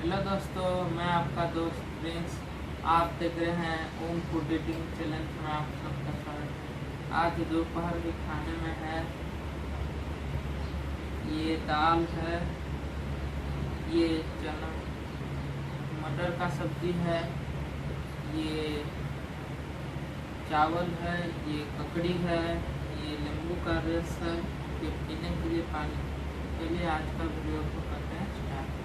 Hello दोस्तों, मैं आपका दोस्त प्रिंस। आप देख रहे हैं ओम फूड ईटिंग चैलेंज में आप सबका स्वागत है। आज दोपहर के खाने में है ये दाल है, ये चना मटर का सब्जी है, ये चावल है, ये ककड़ी है, ये नींबू का रस है, ये पीने के लिए पानी। चलिए आज का वीडियो को करते हैं स्टार्ट।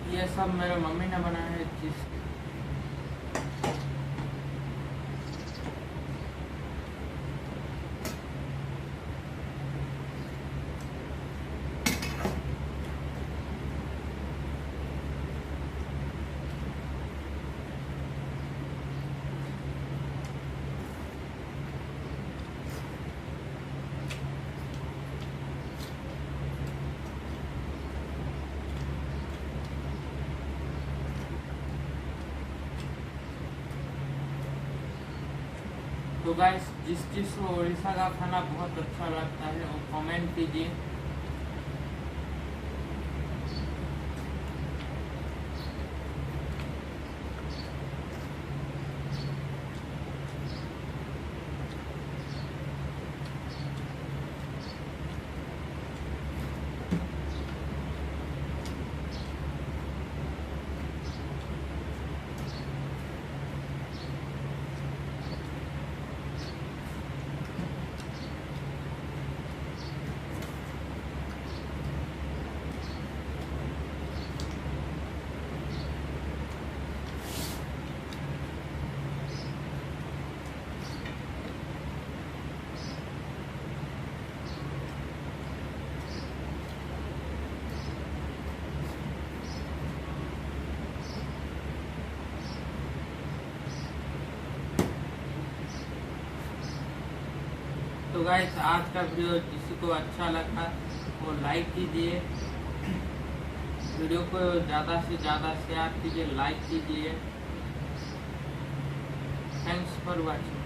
ये सब मेरे मम्मी ने बनाया है जिस तो गाइस, जिस को उड़ीसा का खाना बहुत अच्छा लगता है वो कमेंट कीजिए। तो गाइस, आज का वीडियो किसी को अच्छा लगा वो लाइक कीजिए, वीडियो को ज़्यादा से ज़्यादा शेयर कीजिए, लाइक कीजिए। Thanks for watching.